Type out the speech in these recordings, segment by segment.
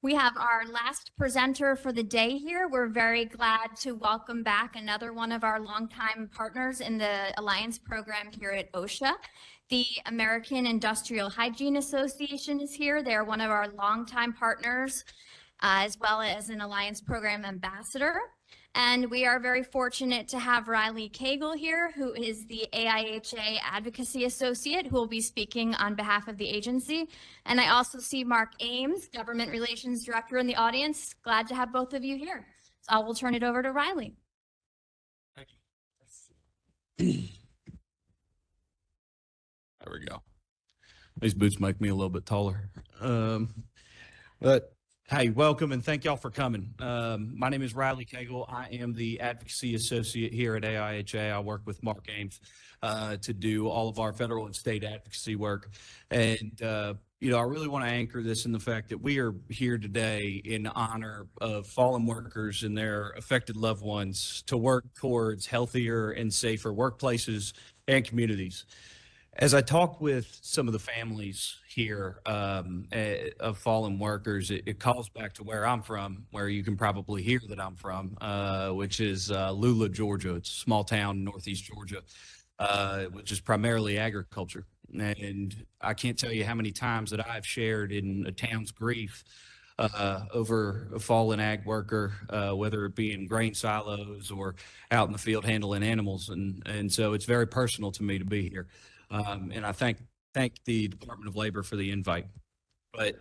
We have our last presenter for the day here. We're very glad to welcome back another one of our longtime partners in the Alliance program here at OSHA. The American Industrial Hygiene Association is here. They're one of our longtime partners, as well as an Alliance program ambassador. And we are very fortunate to have Riley Cagle here, who is the AIHA Advocacy Associate, who will be speaking on behalf of the agency. And I also see Mark Ames, Government Relations Director, in the audience. Glad to have both of you here. So I will turn it over to Riley. Thank you. There we go. These boots make me a little bit taller. But hey, welcome and thank y'all for coming. My name is Riley Cagle. I am the Advocacy Associate here at AIHA. I work with Mark Ames to do all of our federal and state advocacy work. And, I really want to anchor this in the fact that we are here today in honor of fallen workers and their affected loved ones to work towards healthier and safer workplaces and communities. As I talk with some of the families here of fallen workers, it calls back to where I'm from, where you can probably hear that I'm from, which is Lula, Georgia. It's a small town in northeast Georgia, which is primarily agriculture. And I can't tell you how many times that I've shared in a town's grief over a fallen ag worker, whether it be in grain silos or out in the field handling animals. And so it's very personal to me to be here. And I thank the Department of Labor for the invite. But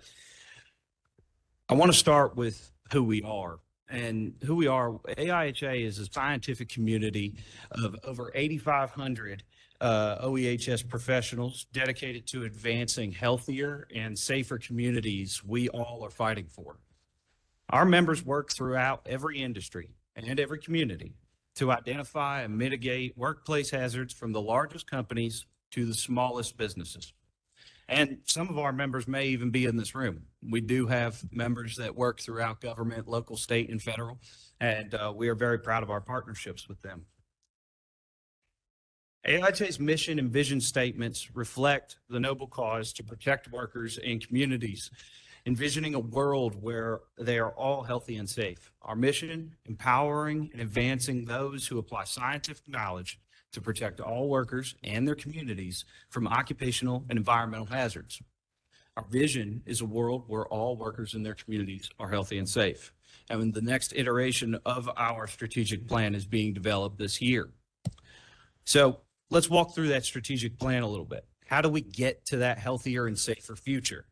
I want to start with who we are. And who we are, AIHA is a scientific community of over 8,500 OEHS professionals dedicated to advancing healthier and safer communities we all are fighting for. Our members work throughout every industry and every community to identify and mitigate workplace hazards from the largest companies to the smallest businesses. And some of our members may even be in this room. We do have members that work throughout government, local, state, and federal, and we are very proud of our partnerships with them. AIHA's mission and vision statements reflect the noble cause to protect workers and communities, envisioning a world where they are all healthy and safe. Our mission, empowering and advancing those who apply scientific knowledge to protect all workers and their communities from occupational and environmental hazards. Our vision is a world where all workers in their communities are healthy and safe. And the next iteration of our strategic plan is being developed this year. So let's walk through that strategic plan a little bit. How do we get to that healthier and safer future?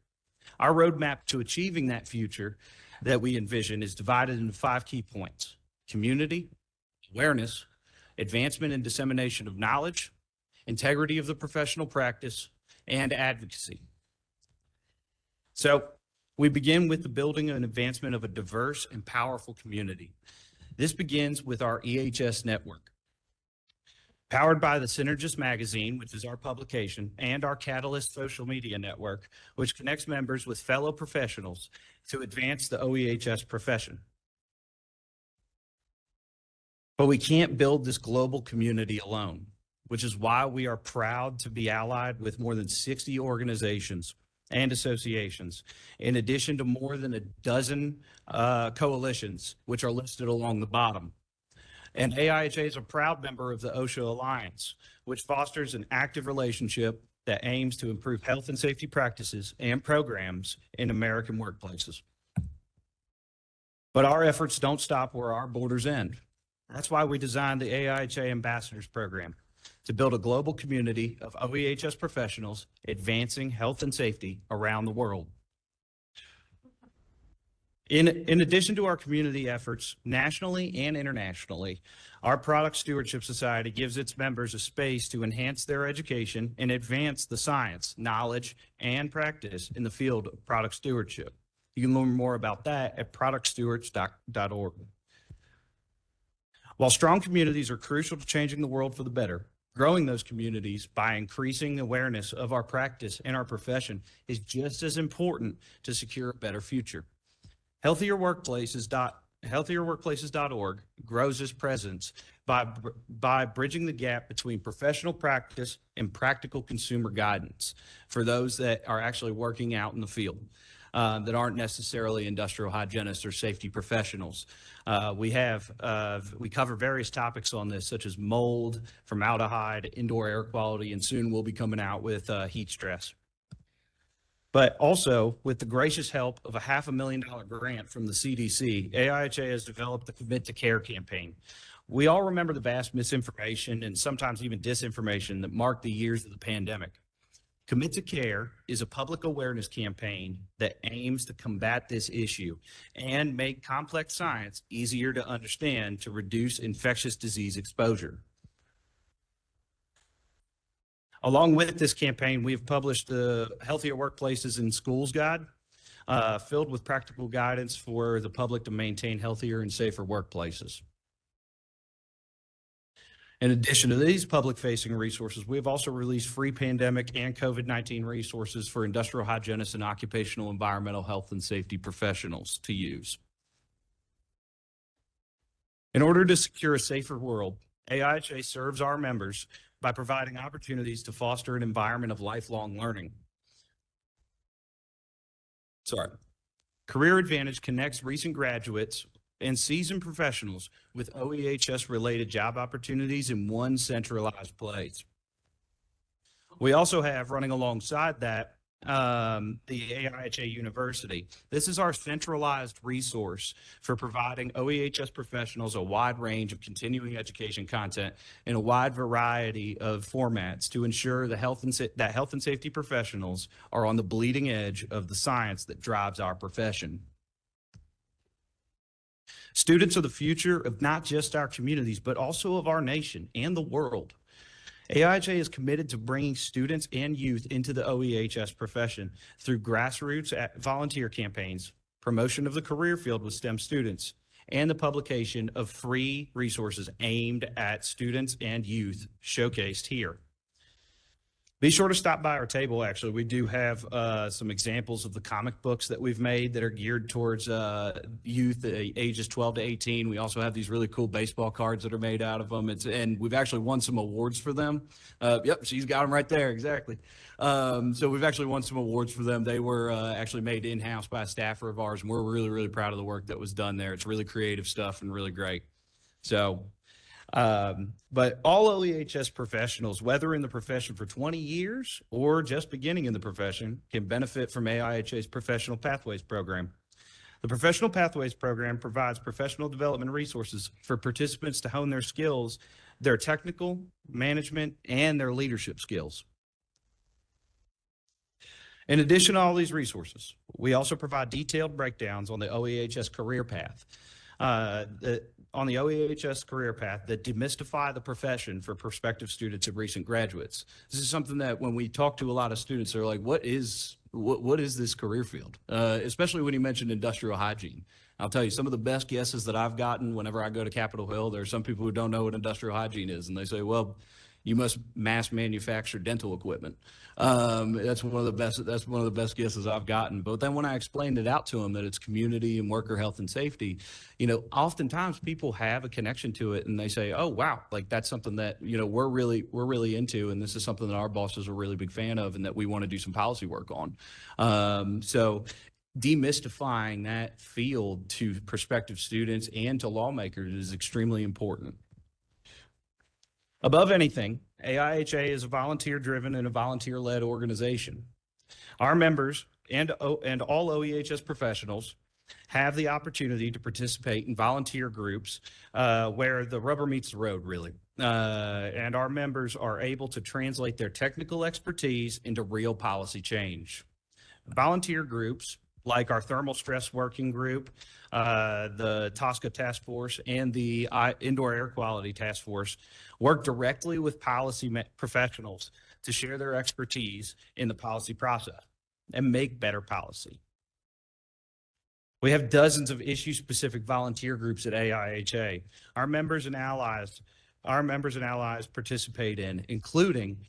Our roadmap to achieving that future that we envision is divided into 5 key points: community, awareness, advancement and dissemination of knowledge, integrity of the professional practice, and advocacy. So we begin with the building and advancement of a diverse and powerful community. This begins with our EHS network. Powered by the Synergist magazine, which is our publication, and our Catalyst social media network, which connects members with fellow professionals to advance the OEHS profession. But we can't build this global community alone, which is why we are proud to be allied with more than 60 organizations and associations, in addition to more than a dozen coalitions, which are listed along the bottom. And AIHA is a proud member of the OSHA Alliance, which fosters an active relationship that aims to improve health and safety practices and programs in American workplaces. But our efforts don't stop where our borders end. That's why we designed the AIHA Ambassadors Program, to build a global community of OEHS professionals advancing health and safety around the world. In addition to our community efforts, nationally and internationally, our Product Stewardship Society gives its members a space to enhance their education and advance the science, knowledge, and practice in the field of product stewardship. You can learn more about that at productstewards.org. While strong communities are crucial to changing the world for the better, growing those communities by increasing awareness of our practice and our profession is just as important to secure a better future. Healthierworkplaces.org grows its presence by bridging the gap between professional practice and practical consumer guidance for those that are actually working out in the field. that aren't necessarily industrial hygienists or safety professionals. We cover various topics on this, such as mold, formaldehyde, indoor air quality, and soon we'll be coming out with heat stress. But also, with the gracious help of a $500,000 grant from the CDC, AIHA has developed the Commit to Care campaign. We all remember the vast misinformation and sometimes even disinformation that marked the years of the pandemic. Commit to Care is a public awareness campaign that aims to combat this issue and make complex science easier to understand to reduce infectious disease exposure. Along with this campaign, we have published the Healthier Workplaces in Schools Guide, filled with practical guidance for the public to maintain healthier and safer workplaces. In addition to these public-facing resources, we have also released free pandemic and COVID-19 resources for industrial hygienists and occupational environmental health and safety professionals to use. In order to secure a safer world, AIHA serves our members by providing opportunities to foster an environment of lifelong learning. Career Advantage connects recent graduates and seasoned professionals with OEHS-related job opportunities in one centralized place. We also have, running alongside that, the AIHA University. This is our centralized resource for providing OEHS professionals a wide range of continuing education content in a wide variety of formats to ensure that health and safety professionals are on the bleeding edge of the science that drives our profession. Students are the future of not just our communities, but also of our nation and the world. AIHA is committed to bringing students and youth into the OEHS profession through grassroots volunteer campaigns, promotion of the career field with STEM students, and the publication of free resources aimed at students and youth showcased here. Be sure to stop by our table. Actually, we do have some examples of the comic books that we've made that are geared towards youth ages 12 to 18. We also have these really cool baseball cards that are made out of them. And we've actually won some awards for them. Yep, she's got them right there, exactly. So we've actually won some awards for them. They were actually made in-house by a staffer of ours, and we're really, really proud of the work that was done there. It's really creative stuff and really great. So. But all OEHS professionals, whether in the profession for 20 years or just beginning in the profession, can benefit from AIHA's Professional Pathways Program. The Professional Pathways Program provides professional development resources for participants to hone their skills, their technical, management, and their leadership skills. In addition to all these resources, we also provide detailed breakdowns on the OEHS career path. On the OEHS career path that demystify the profession for prospective students and recent graduates. This is something that when we talk to a lot of students, they're like, what is this career field? Especially when you mentioned industrial hygiene. I'll tell you, some of the best guesses that I've gotten whenever I go to Capitol Hill, there are some people who don't know what industrial hygiene is, and they say, well, you must mass manufacture dental equipment. That's one of the best guesses I've gotten. But then when I explained it out to them that it's community and worker health and safety, oftentimes people have a connection to it and they say, oh, wow, like that's something that, we're really into. And this is something that our bosses are a really big fan of and that we want to do some policy work on. So demystifying that field to prospective students and to lawmakers is extremely important. Above anything, AIHA is a volunteer-driven and a volunteer-led organization. Our members and all OEHS professionals have the opportunity to participate in volunteer groups where the rubber meets the road, really. And our members are able to translate their technical expertise into real policy change. Volunteer groups like our thermal stress working group, the TSCA task force, and the indoor air quality task force work directly with policy professionals to share their expertise in the policy process and make better policy. We have dozens of issue-specific volunteer groups at AIHA. Our members and allies participate in, including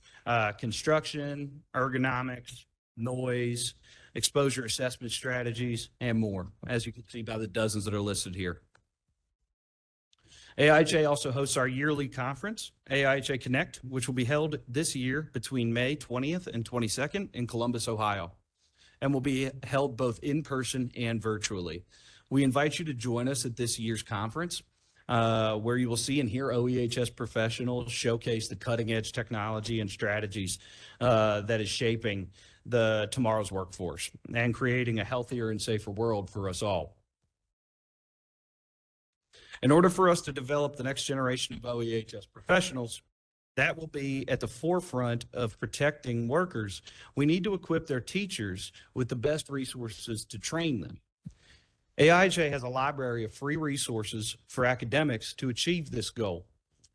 construction, ergonomics, noise, exposure assessment strategies, and more, as you can see by the dozens that are listed here. AIHA also hosts our yearly conference, AIHA Connect, which will be held this year between May 20th and 22nd in Columbus, Ohio. and will be held both in person and virtually. We invite you to join us at this year's conference, where you will see and hear OEHS professionals showcase the cutting-edge technology and strategies that is shaping tomorrow's workforce and creating a healthier and safer world for us all. In order for us to develop the next generation of OEHS professionals that will be at the forefront of protecting workers, we need to equip their teachers with the best resources to train them. AIHA has a library of free resources for academics to achieve this goal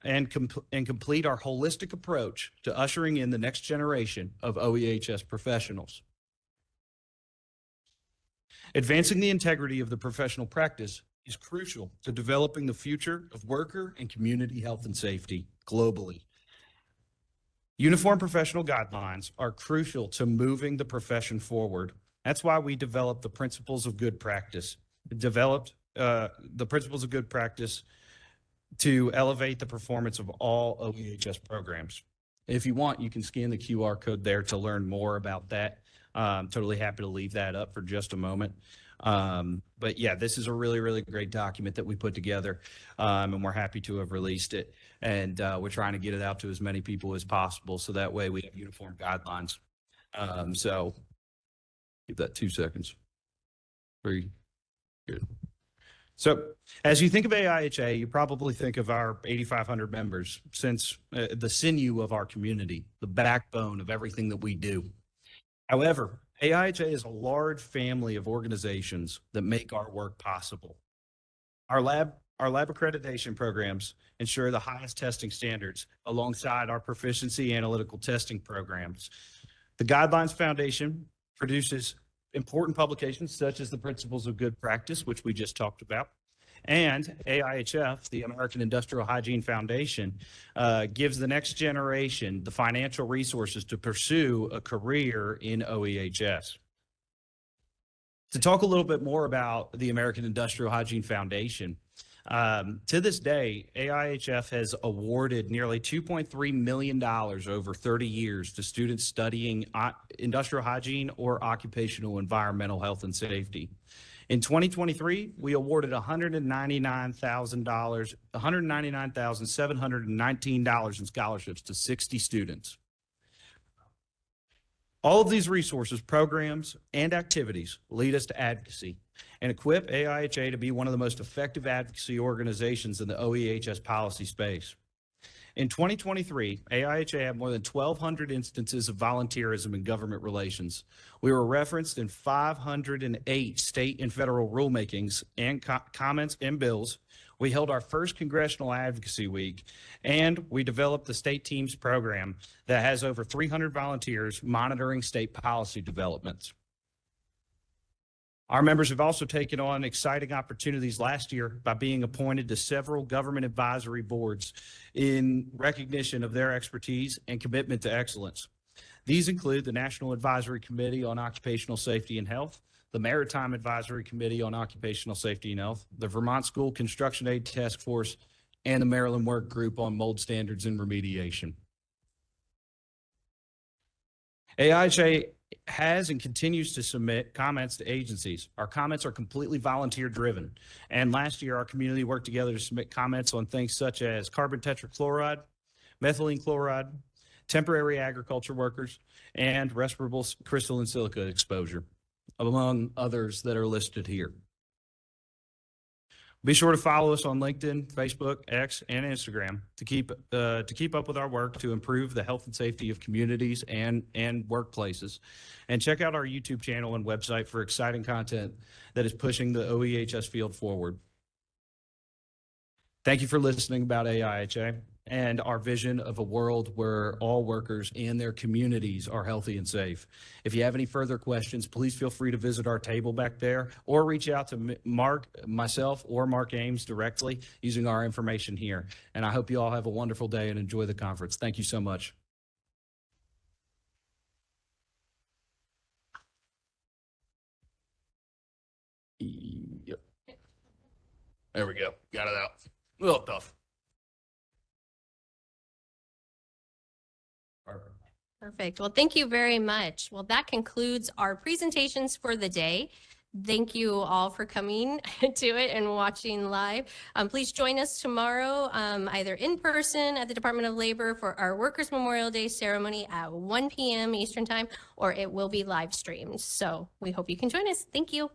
and complete our holistic approach to ushering in the next generation of OEHS professionals. Advancing the integrity of the professional practice is crucial to developing the future of worker and community health and safety globally. Uniform professional guidelines are crucial to moving the profession forward. That's why we developed the principles of good practice. The principles of good practice to elevate the performance of all OEHS programs. If you want, you can scan the QR code there to learn more about that. I'm totally happy to leave that up for just a moment. But yeah, this is a really, really great document that we put together, and we're happy to have released it. And we're trying to get it out to as many people as possible, so that way we have uniform guidelines. So give that 2 seconds. Very good. So as you think of AIHA, you probably think of our 8,500 members, since the sinew of our community, the backbone of everything that we do. However, AIHA is a large family of organizations that make our work possible. Our lab accreditation programs ensure the highest testing standards alongside our proficiency analytical testing programs. The Guidelines Foundation produces important publications such as the Principles of Good Practice, which we just talked about. And AIHF, the American Industrial Hygiene Foundation, gives the next generation the financial resources to pursue a career in OEHS. To talk a little bit more about the American Industrial Hygiene Foundation, to this day, AIHF has awarded nearly $2.3 million over 30 years to students studying industrial hygiene or occupational environmental health and safety. In 2023, we awarded $199,719 in scholarships to 60 students. All of these resources, programs, and activities lead us to advocacy and equip AIHA to be one of the most effective advocacy organizations in the OEHS policy space. In 2023, AIHA had more than 1,200 instances of volunteerism in government relations. We were referenced in 508 state and federal rulemakings and comments and bills. We held our first Congressional Advocacy Week, and we developed the State Teams program that has over 300 volunteers monitoring state policy developments. Our members have also taken on exciting opportunities last year by being appointed to several government advisory boards in recognition of their expertise and commitment to excellence. These include the National Advisory Committee on Occupational Safety and Health, the Maritime Advisory Committee on Occupational Safety and Health, the Vermont School Construction Aid Task Force, and the Maryland Work Group on Mold Standards and Remediation. AIHA has and continues to submit comments to agencies. Our comments are completely volunteer driven. And last year, our community worked together to submit comments on things such as carbon tetrachloride, methylene chloride, temporary agriculture workers, and respirable crystalline silica exposure, among others that are listed here. Be sure to follow us on LinkedIn, Facebook, X, and Instagram to keep up with our work to improve the health and safety of communities and workplaces. And check out our YouTube channel and website for exciting content that is pushing the OEHS field forward. Thank you for listening about AIHA and our vision of a world where all workers and their communities are healthy and safe. If you have any further questions, please feel free to visit our table back there or reach out to myself or Mark Ames directly using our information here. And I hope you all have a wonderful day and enjoy the conference. Thank you so much. Yep. There we go. Got it out. A little tough. Perfect. Perfect. Well, thank you very much. Well, that concludes our presentations for the day. Thank you all for coming to it and watching live. Please join us tomorrow, either in person at the Department of Labor for our Workers' Memorial Day ceremony at 1 p.m. Eastern Time, or it will be live streamed. So we hope you can join us. Thank you.